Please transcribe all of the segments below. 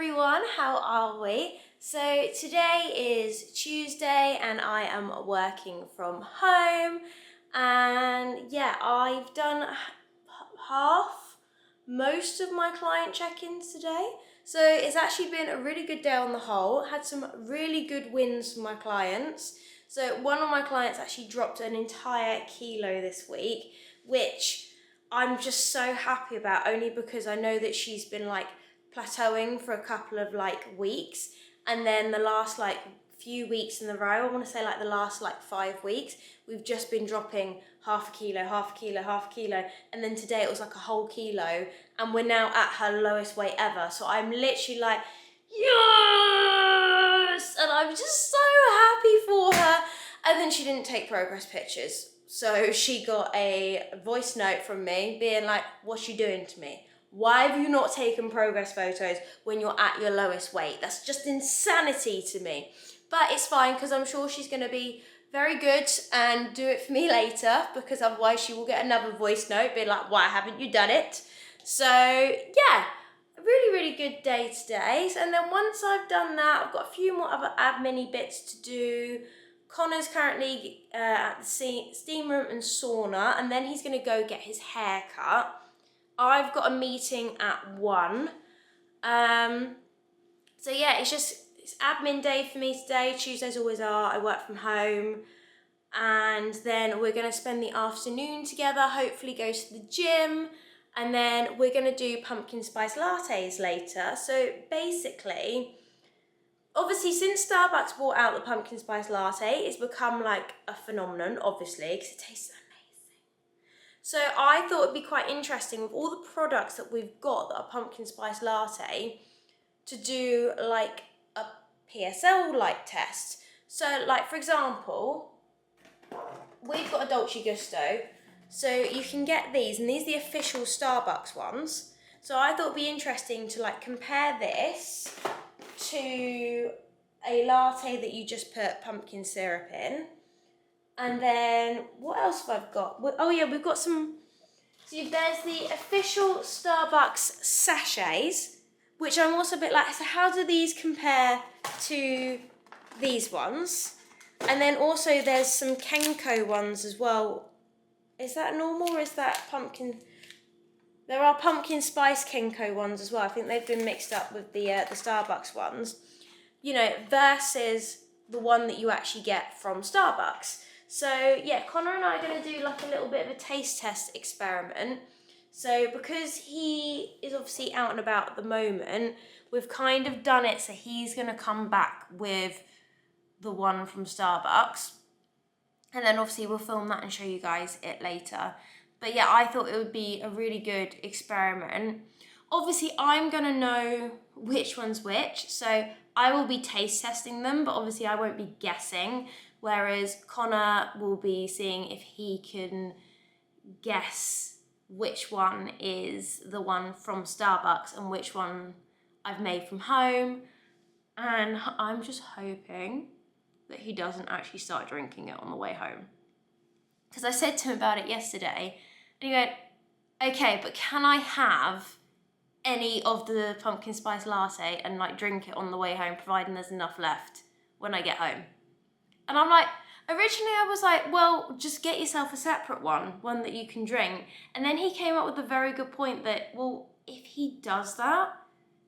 everyone, how are we? So today is Tuesday and I am working from home, and yeah, I've done most of my client check-ins today. So it's actually been a really good day on the whole. Had some really good wins for my clients. So one of my clients actually dropped an entire kilo this week, which I'm just so happy about, only because I know that she's been like plateauing for a couple of like weeks, and then the last like few weeks in a row, I want to say like the last like 5 weeks, we've just been dropping half a kilo, and then today it was like a whole kilo, and we're now at her lowest weight ever. So I'm literally like, yes, and I'm just so happy for her. And then she didn't take progress pictures, so she got a voice note from me being like, what's she doing to me? Why have you not taken progress photos when you're at your lowest weight? That's just insanity to me. But it's fine, because I'm sure she's going to be very good and do it for me later, because otherwise she will get another voice note being like, why haven't you done it? So yeah, a really good day today. And then once I've done that, I've got a few more other admin-y bits to do. Conor's currently at the steam room and sauna, and then he's going to go get his hair cut. I've got a meeting at 1. So yeah, it's admin day for me today. Tuesdays always are. I work from home. And then we're going to spend the afternoon together, hopefully go to the gym. And then we're going to do pumpkin spice lattes later. So basically, obviously, since Starbucks brought out the pumpkin spice latte, it's become like a phenomenon, obviously, because it tastes amazing. So I thought it'd be quite interesting with all the products that we've got that are pumpkin spice latte to do like a PSL like test. So like, for example, we've got a Dolce Gusto. So you can get these, and these are the official Starbucks ones. So I thought it'd be interesting to like compare this to a latte that you just put pumpkin syrup in. And then what else have I got? Oh yeah, we've got some. So there's the official Starbucks sachets, which I'm also a bit like, so how do these compare to these ones? And then also there's some Kenco ones as well. Is that normal or is that pumpkin? There are pumpkin spice Kenco ones as well. I think they've been mixed up with the Starbucks ones, you know, versus the one that you actually get from Starbucks. So yeah, Conor and I are going to do like a little bit of a taste test experiment. So because he is obviously out and about at the moment, we've kind of done it so he's going to come back with the one from Starbucks. And then obviously we'll film that and show you guys it later. But yeah, I thought it would be a really good experiment. Obviously, I'm going to know which one's which, so I will be taste testing them, but obviously I won't be guessing, whereas Conor will be seeing if he can guess which one is the one from Starbucks and which one I've made from home. And I'm just hoping that he doesn't actually start drinking it on the way home. Because I said to him about it yesterday, and he went, okay, but can I have any of the pumpkin spice latte and like drink it on the way home, providing there's enough left when I get home? And I'm like, originally I was like, well, just get yourself a separate one that you can drink. And then he came up with a very good point that, well, if he does that,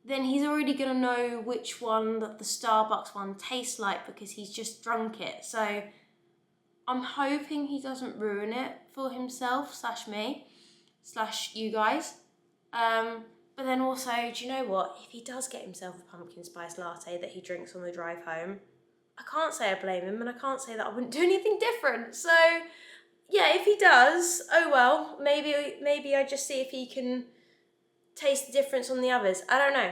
then he's already going to know which one that the Starbucks one tastes like because he's just drunk it. So I'm hoping he doesn't ruin it for himself / me / you guys. But then also, do you know what? If he does get himself a pumpkin spice latte that he drinks on the drive home, I can't say I blame him, and I can't say that I wouldn't do anything different. So yeah, if he does, oh well, maybe I just see if he can taste the difference on the others. I don't know.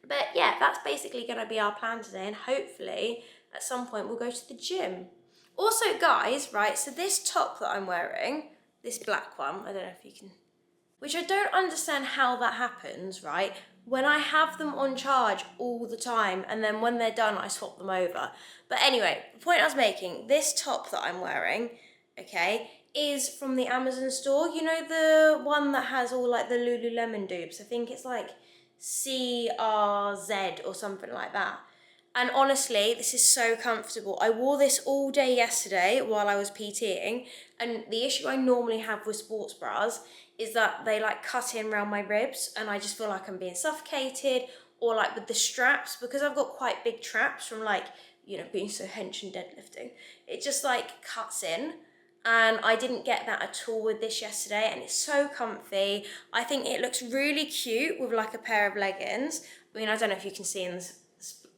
But yeah, that's basically going to be our plan today, and hopefully at some point we'll go to the gym. Also guys, right, so this top that I'm wearing, this black one, I don't know if you can, which I don't understand how that happens, right? When I have them on charge all the time, and then when they're done, I swap them over. But anyway, the point I was making, this top that I'm wearing, okay, is from the Amazon store. You know, the one that has all like the Lululemon dupes. I think it's like CRZ or something like that. And honestly, this is so comfortable. I wore this all day yesterday while I was PTing, and the issue I normally have with sports bras is that they like cut in around my ribs and I just feel like I'm being suffocated, or like with the straps, because I've got quite big traps from like, you know, being so hench and deadlifting, it just like cuts in. And I didn't get that at all with this yesterday, and it's so comfy. I think it looks really cute with like a pair of leggings. I mean, I don't know if you can see in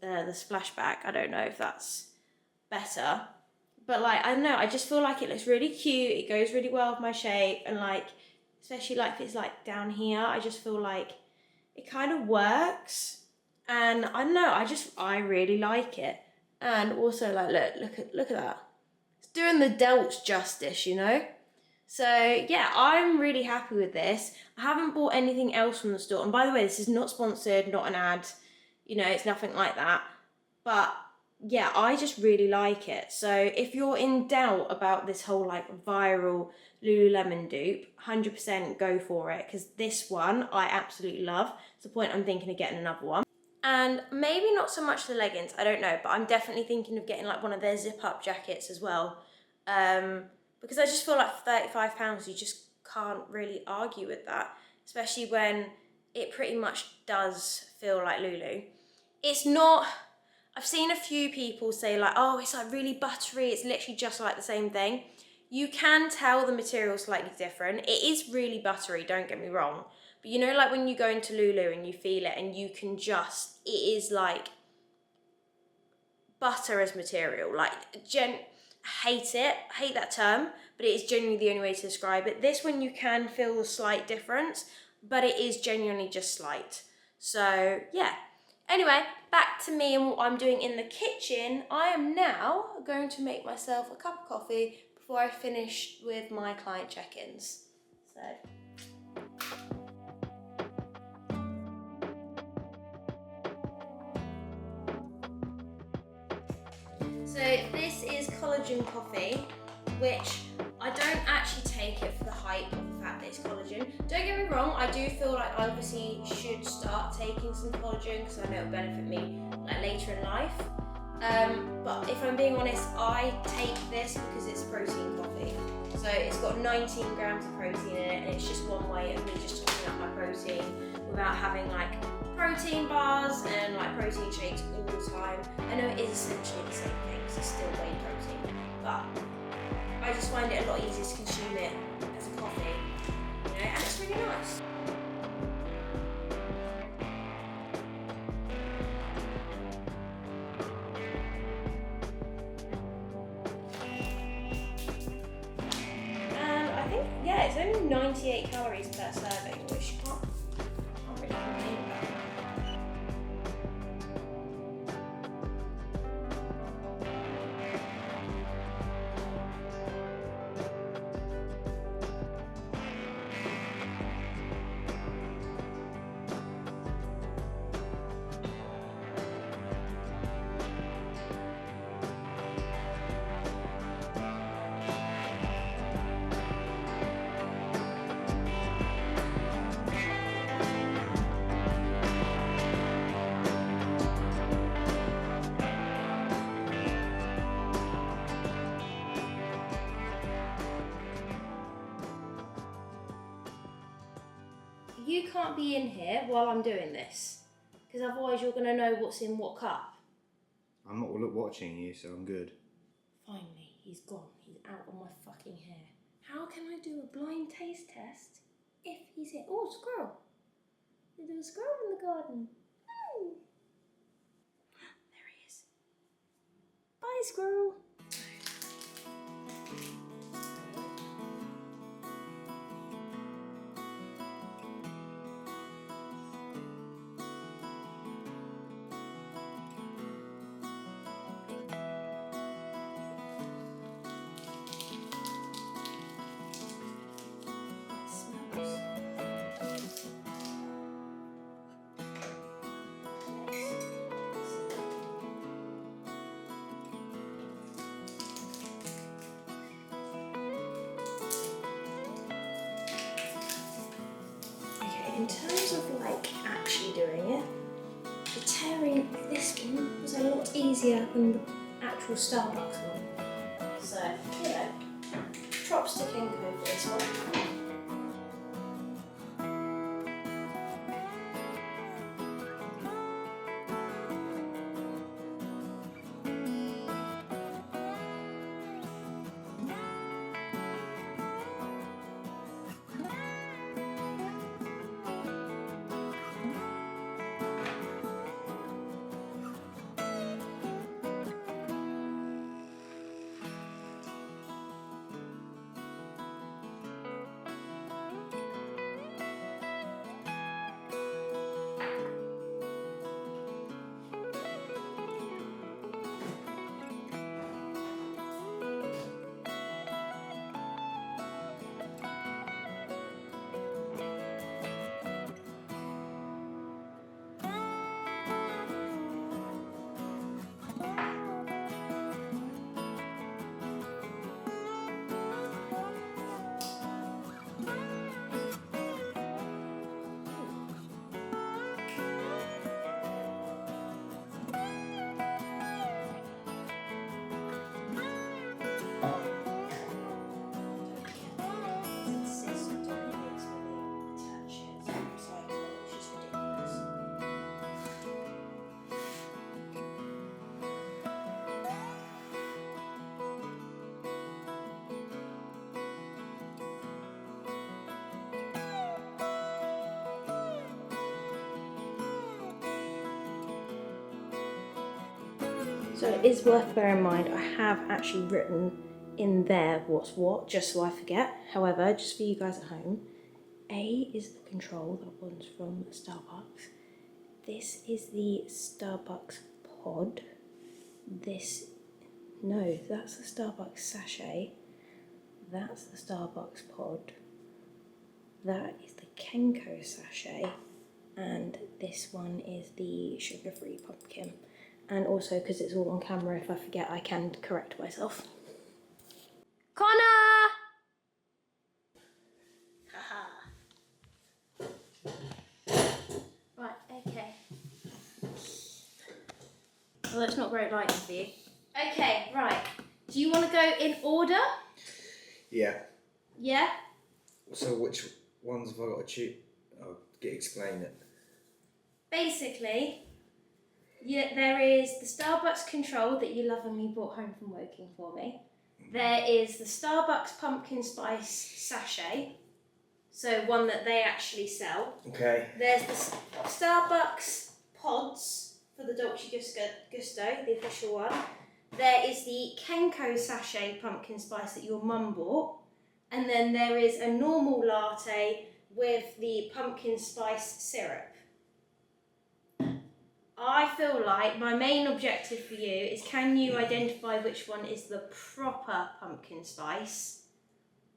the splashback, I don't know if that's better, but like, I don't know, I just feel like it looks really cute, it goes really well with my shape, and like, especially like if it's like down here, I just feel like it kind of works, and I don't know, I really like it. And also like, look at that, it's doing the delts justice, you know. So yeah, I'm really happy with this. I haven't bought anything else from the store, and by the way, this is not sponsored, not an ad, you know, it's nothing like that. But yeah, I just really like it. So if you're in doubt about this whole like viral Lululemon dupe, 100% go for it, because this one I absolutely love. It's the point I'm thinking of getting another one. And maybe not so much the leggings, I don't know, but I'm definitely thinking of getting like one of their zip up jackets as well. Because I just feel like for £35 you just can't really argue with that, especially when it pretty much does feel like Lulu. It's not, I've seen a few people say like, oh, it's like really buttery, it's literally just like the same thing. You can tell the material's slightly different. It is really buttery, don't get me wrong. But you know, like when you go into Lulu and you feel it and you can just, it is like butter as material. Like, hate it, hate that term, but it is genuinely the only way to describe it. This one you can feel the slight difference, but it is genuinely just slight. So yeah. Anyway, back to me and what I'm doing in the kitchen. I am now going to make myself a cup of coffee before I finish with my client check-ins. So this is collagen coffee, which I don't actually take it for the hype of the fact that it's collagen. Don't get me wrong, I do feel like I obviously should start taking some collagen because I know it'll benefit me like later in life. But if I'm being honest, I take this because it's protein coffee. So it's got 19 grams of protein in it, and it's just one way of me just topping up my protein without having like protein bars and like protein shakes all the time. I know it is essentially the same thing, so it's still whey protein, but I just find it a lot easier to consume it as a coffee, you know, and it's really nice. And I think, yeah, it's only 98 calories per serving, which you can't really complain about. You can't be in here while I'm doing this, because otherwise you're going to know what's in what cup. I'm not watching you, so I'm good. Finally, he's gone. He's out of my fucking hair. How can I do a blind taste test if he's here? Oh, squirrel. There's a squirrel in the garden. Oh. There he is. Bye, squirrel. In terms of like actually doing it, the tearing of this one was a lot easier than the actual Starbucks one. So, props to Kenco for this one. So it is worth bearing in mind, I have actually written in there what's what, just so I forget. However, just for you guys at home, A is the control, that one's from Starbucks. This is the Starbucks pod. That's the Starbucks sachet. That's the Starbucks pod. That is the Kenco sachet. And this one is the sugar-free pumpkin. And also, because it's all on camera, if I forget, I can correct myself. Conor! Haha. Right, okay. Well, that's not great lighting for you. Okay, right. Do you want to go in order? Yeah. Yeah? So which ones have I got to choose? I'll explain it. Basically, there is the Starbucks control that you lovingly brought home from Woking for me. There is the Starbucks pumpkin spice sachet, so one that they actually sell. Okay. There's the Starbucks pods for the Dolce Gusto, the official one. There is the Kenco sachet pumpkin spice that your mum bought. And then there is a normal latte with the pumpkin spice syrup. I feel like my main objective for you is, can you identify which one is the proper pumpkin spice,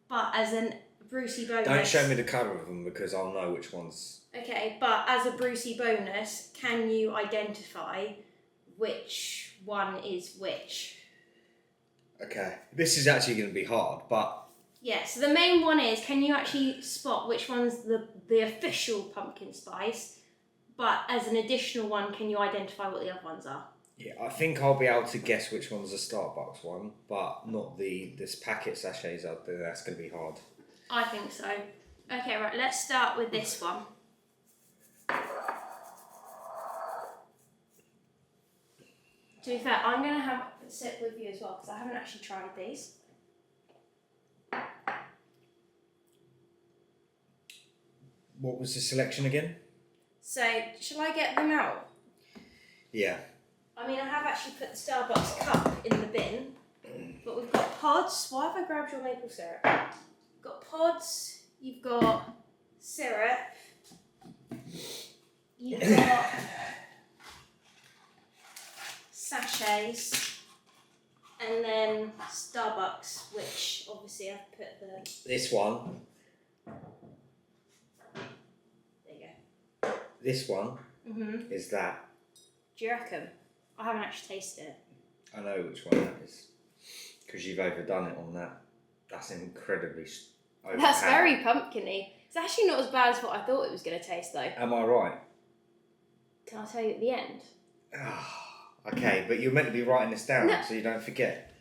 but as a Brucey bonus... Don't show me the colour of them because I'll know which ones. Okay, but as a Brucey bonus, can you identify which one is which? Okay. This is actually going to be hard, but... Yeah, so the main one is, can you actually spot which one's the official pumpkin spice? But as an additional one, can you identify what the other ones are? Yeah, I think I'll be able to guess which one's the Starbucks one, but not this packet sachets out there. That's going to be hard. I think so. Okay, right, let's start with this one. To be fair, I'm going to have a sip with you as well, because I haven't actually tried these. What was the selection again? So, shall I get them out? Yeah. I mean, I have actually put the Starbucks cup in the bin, but we've got pods. Why have I grabbed your maple syrup? You've got pods, you've got syrup, you've got sachets, and then Starbucks, which obviously I've put the... This one. There you go. This one is that. Do you reckon? I haven't actually tasted it. I know which one that is. Because you've overdone it on that. That's incredibly overpowered. That's very pumpkin-y. It's actually not as bad as what I thought it was going to taste, though. Am I right? Can I tell you at the end? Okay, but you're meant to be writing this down No. so you don't forget.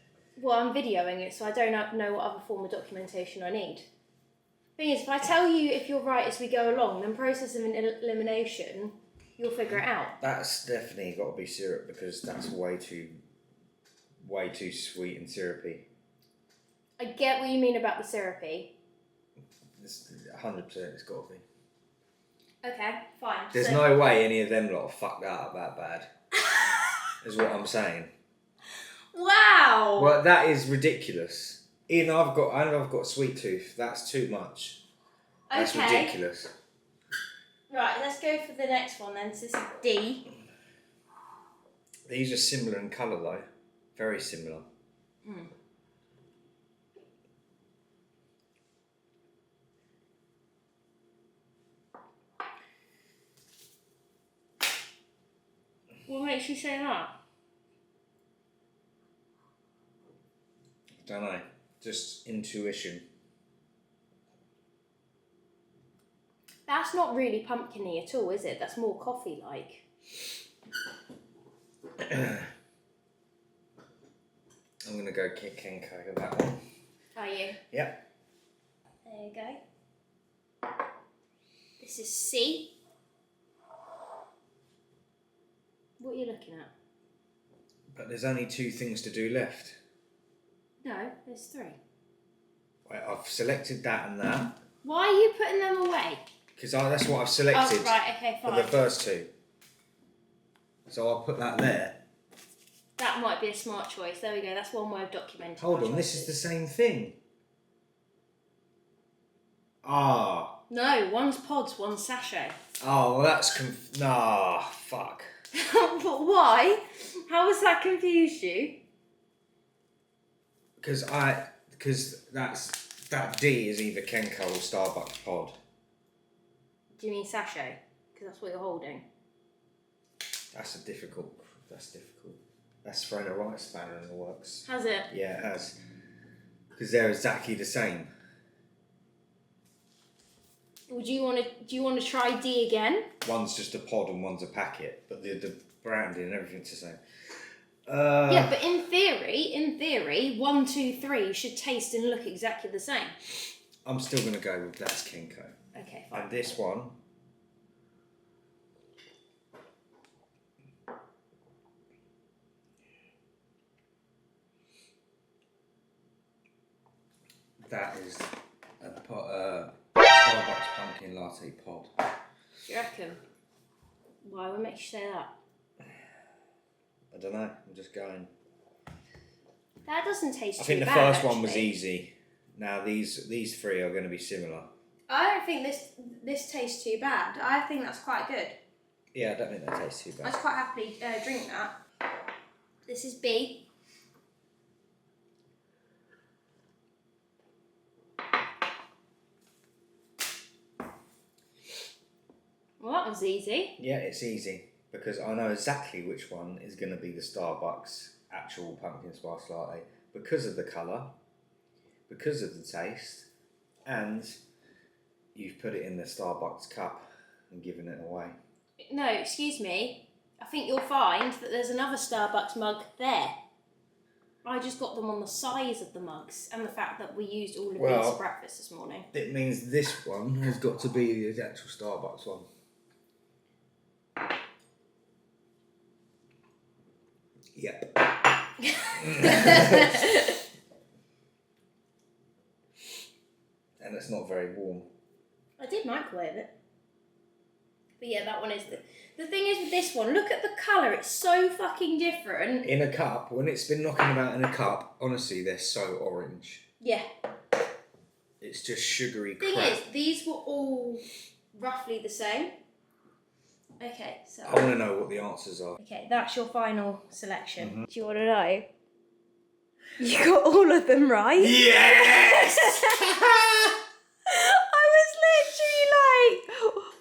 Well, I'm videoing it, so I don't know what other form of documentation I need. Thing is, if I tell you if you're right as we go along, then process of elimination, you'll figure it out. That's definitely got to be syrup because that's way too sweet and syrupy. I get what you mean about the syrupy. 100% it's got to be. Okay, fine. There's no way any of them lot are fucked up that bad. Is what I'm saying. Wow! Well, that is ridiculous. I know I've got a sweet tooth. That's too much. That's ridiculous. Right, let's go for the next one then. So this is D. These are similar in colour though. Very similar. What makes you say that? Don't know. Just intuition. That's not really pumpkin-y at all, is it? That's more coffee-like. I'm going to go Kenco with that one. Are you? Yep. There you go. This is C. What are you looking at? But there's only 2 things to do left. No, there's 3. Wait, I've selected that and that. Why are you putting them away? Because that's what I've selected Oh, right, okay, fine. for the first 2. So I'll put that there. That might be a smart choice. There we go. That's one way of documenting. Hold on, this is the same thing. Ah. No, one's pods, one's sachet. Oh, well that's nah, fuck. But why? How has that confused you? Because that D is either Kenco or Starbucks pod. Do you mean sachet? Because that's what you're holding. That's difficult. That's thrown a right spanner in the works. Has it? Yeah, it has. Because they're exactly the same. Well, do you want to try D again? One's just a pod and one's a packet, but the branding and everything's the same. Yeah, but in theory, 1, 2, 3 should taste and look exactly the same. I'm still going to go with that's Kenco. Okay, fine. And this one. That is a Starbucks pumpkin latte pod. Do you reckon? Why would make you say that? I don't know. I'm just going. That doesn't taste too I think the bad, first one was actually. easy. Now these 3 are going to be similar. I don't think this tastes too bad. I think that's quite good. Yeah, I don't think that tastes too bad. I'd quite happily drink that. This is B. Well, that was easy. Yeah, it's easy because I know exactly which one is going to be the Starbucks actual pumpkin spice latte because of the colour, because of the taste, and you've put it in the Starbucks cup and given it away. No, excuse me. I think you'll find that there's another Starbucks mug there. I just got them on the size of the mugs and the fact that we used all of these for breakfast this morning. It means this one has got to be the actual Starbucks one. Yep. And it's not very warm. I did microwave it. But yeah, that one is the thing is with this one, look at the colour, it's so fucking different. In a cup, when it's been knocking about in a cup, honestly, they're so orange. Yeah. It's just sugary crap. Thing is, these were all roughly the same. Okay, so... I want to know what the answers are. Okay, that's your final selection. Mm-hmm. Do you want to know? You got all of them right. Yes! I was literally like,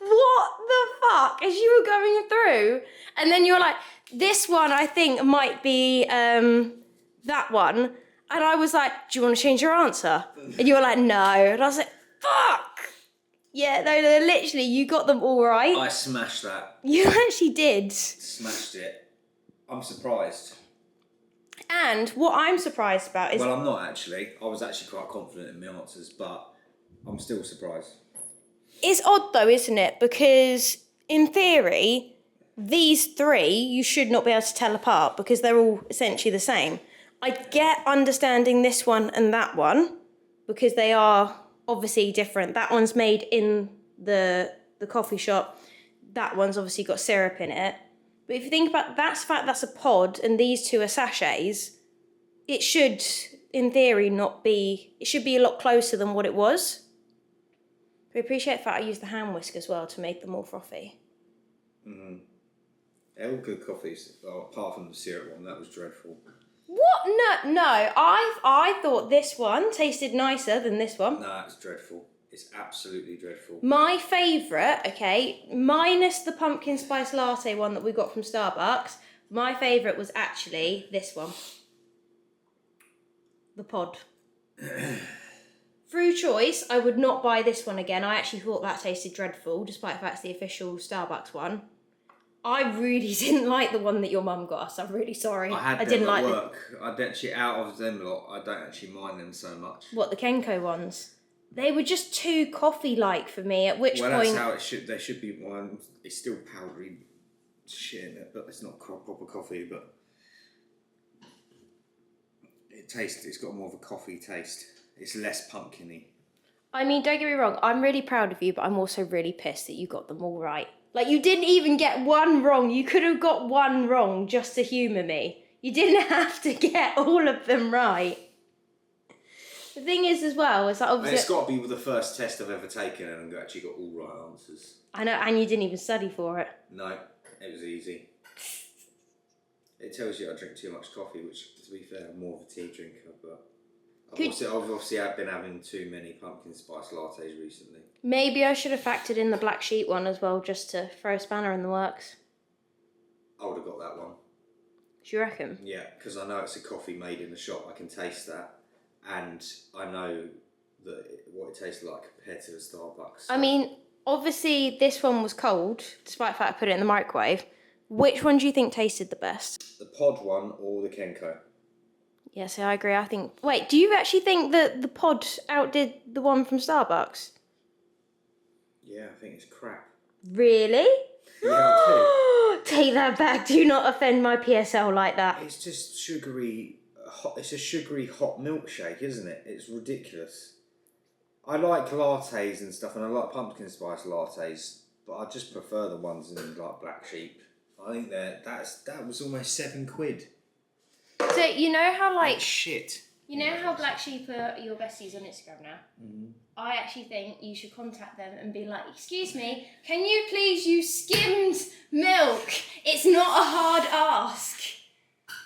what the fuck? As you were going through. And then you were like, this one I think might be that one. And I was like, do you want to change your answer? And you were like, no. And I was like, fuck! Yeah, no, literally, you got them all right. I smashed that. You actually did. Smashed it. I'm surprised. And what I'm surprised about is... Well, I'm not actually. I was actually quite confident in my answers, but I'm still surprised. It's odd though, isn't it? Because in theory, these three you should not be able to tell apart because they're all essentially the same. I get understanding this one and that one because they are obviously different. That one's made in the coffee shop. That one's obviously got syrup in it. But if you think about that's the fact that's a pod and these two are sachets, it should, in theory, not be... It should be a lot closer than what it was. We appreciate the fact I used the hand whisk as well to make them more frothy. Mm-hmm. They're all good coffees, apart from the syrup one. That was dreadful. What? No. I thought this one tasted nicer than this one. No, it's dreadful. It's absolutely dreadful. My favourite, okay, minus the pumpkin spice latte one that we got from Starbucks, my favourite was actually this one. The pod. Through choice, I would not buy this one again. I actually thought that tasted dreadful, despite the fact it's the official Starbucks one. I really didn't like the one that your mum got us. I'm really sorry. I didn't like work. I'd actually, out of them lot, I don't actually mind them so much. What, the Kenco ones? They were just too coffee-like for me, at which point... Well, that's how it should... There should be one... It's still powdery shit in it, but it's not proper coffee, but... It's got more of a coffee taste. It's less pumpkin-y. I mean, don't get me wrong, I'm really proud of you, but I'm also really pissed that you got them all right. Like, you didn't even get one wrong. You could have got one wrong just to humour me. You didn't have to get all of them right. The thing is, as well, is that obviously... And it's got to be the first test I've ever taken and actually got all right answers. I know, and you didn't even study for it. No, it was easy. It tells you I drink too much coffee, which, to be fair, I'm more of a tea drinker, but... I've obviously been having too many pumpkin spice lattes recently. Maybe I should have factored in the black sheep one as well, just to throw a spanner in the works. I would have got that one. Do you reckon? Yeah, because I know it's a coffee made in the shop. I can taste that. And I know what it tastes like compared to the Starbucks. I mean, obviously this one was cold, despite the fact I put it in the microwave. Which one do you think tasted the best? The pod one or the Kenco? Yes, I agree. I think... Wait, do you actually think that the pod outdid the one from Starbucks? Yeah, I think it's crap. Really? Yeah, I do. Take that back. Do not offend my PSL like that. It's just sugary... It's a sugary hot milkshake, isn't it? It's ridiculous. I like lattes and stuff, and I like pumpkin spice lattes, but I just prefer the ones in like Black Sheep. I think that was almost £7. So you know how like that's shit. You know how Black Sheep are your besties on Instagram now? Mm-hmm. I actually think you should contact them and be like, excuse me, can you please use skimmed milk? It's not a hard ask.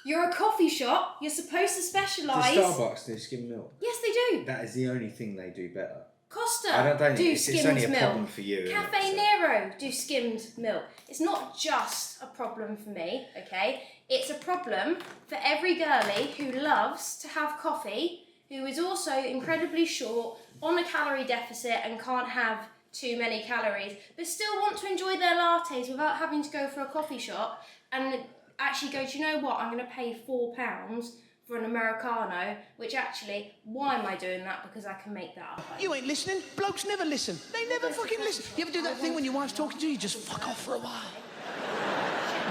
You're a coffee shop. You're supposed to specialise. Does Starbucks do skim milk? Yes, they do. That is the only thing they do better. Costa I don't think do it's skimmed only a milk. problem for you. Cafe Nero do skimmed milk. It's not just a problem for me, okay? It's a problem for every girlie who loves to have coffee, who is also incredibly short, on a calorie deficit and can't have too many calories, but still want to enjoy their lattes without having to go for a coffee shop and actually go, do you know what, I'm going to pay £4 for an Americano, which actually, why am I doing that? Because I can make that up. You ain't listening. Blokes never listen. They never fucking listen. You ever do that thing when your wife's talking to you, you just fuck off for a while?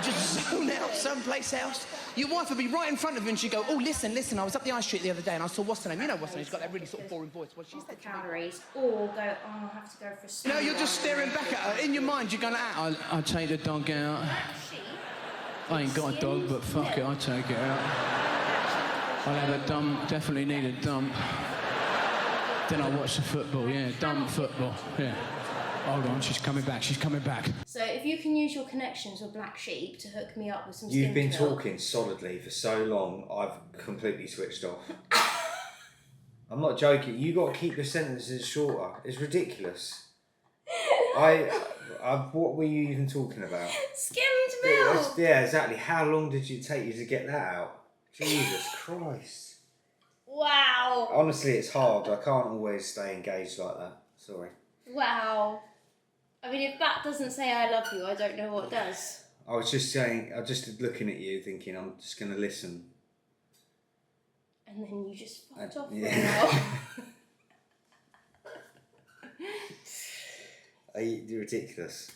Just zone out someplace else. Your wife would be right in front of you and she'd go, oh, listen, I was up the high street the other day and I saw what's her name. You know what's her name? She's got that really sort of boring voice. What she said to me. Calories, or go, oh, I'll have to go for a small No, you're just staring back at her. In your mind, you're going, I'll take the dog out. I ain't got a dog, but fuck it, I'll take it out. I'll have a dump, definitely need a dump. Then I'll watch the football, yeah, dump football, yeah. Hold on, she's coming back. So if you can use your connections with Black Sheep to hook me up with some You've been milk. talking solidly for so long, I've completely switched off. I'm not joking. You got to keep your sentences shorter. It's ridiculous. What were you even talking about? Skimmed milk! Yeah, exactly. How long did it take you to get that out? Jesus Christ. Wow. Honestly, it's hard. I can't always stay engaged like that. Sorry. Wow. I mean, if that doesn't say I love you, I don't know what does. I was just saying, I was just looking at you thinking, I'm just going to listen. And then you just fucked off yeah. for a while. You're ridiculous.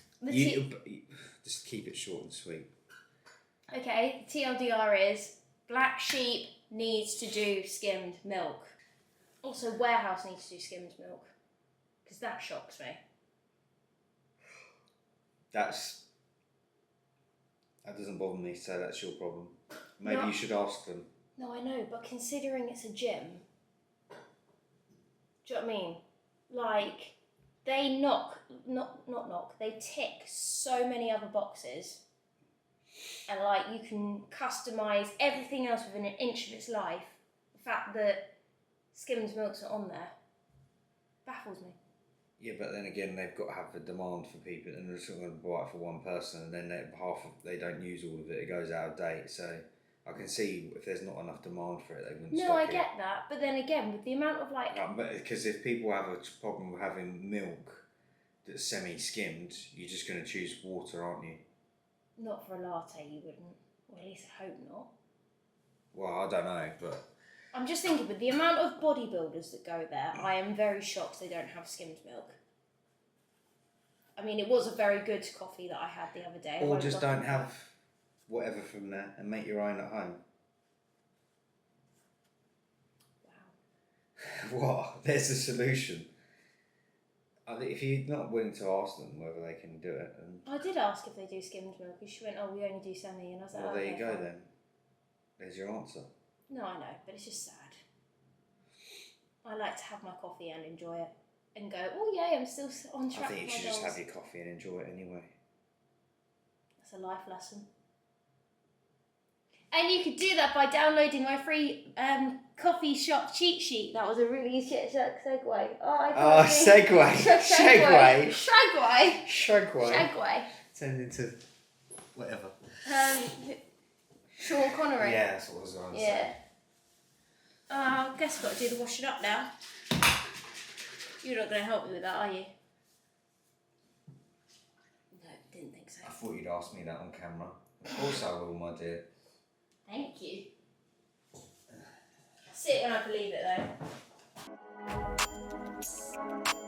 Just keep it short and sweet. Okay, TLDR is Black Sheep needs to do skimmed milk. Also, Warehouse needs to do skimmed milk. Because that shocks me. That doesn't bother me, so that's your problem. Maybe you should ask them. No, I know, but considering it's a gym, do you know what I mean? Like, they they tick so many other boxes, and like you can customise everything else within an inch of its life. The fact that skimmed milk's not on there baffles me. Yeah, but then again, they've got to have the demand for people, and they're just going to buy it for one person, and then they don't use all of it. It goes out of date. So I can see if there's not enough demand for it, they wouldn't. No, I get that, but then again, with the amount of like. Because if people have a problem with having milk that's semi-skimmed, you're just going to choose water, aren't you? Not for a latte, you wouldn't. Or at least I hope not. Well, I don't know, but. I'm just thinking, with the amount of bodybuilders that go there, I am very shocked they don't have skimmed milk. I mean, it was a very good coffee that I had the other day. Or just don't have whatever from there and make your own at home. Wow. What? There's a solution. If you're not willing to ask them whether they can do it. I did ask if they do skimmed milk, and she went, "Oh, we only do semi," and I was like, well, "Oh, there you okay, go fine." then. There's your answer. No, I know, but it's just sad. I like to have my coffee and enjoy it, and go, "Oh yeah, I'm still on track." I think you with should my just goals." have your coffee and enjoy it anyway. That's a life lesson. And you could do that by downloading my free coffee shop cheat sheet. That was a really shit segue. Segue. Segue. Turned into whatever. Sean Connery. Yeah, that's what I was going to say. I guess I've got to do the washing up now. You're not going to help me with that, are you? No, didn't think so. I thought you'd ask me that on camera. Of course I will, my dear. Thank you. See it when I believe it, though.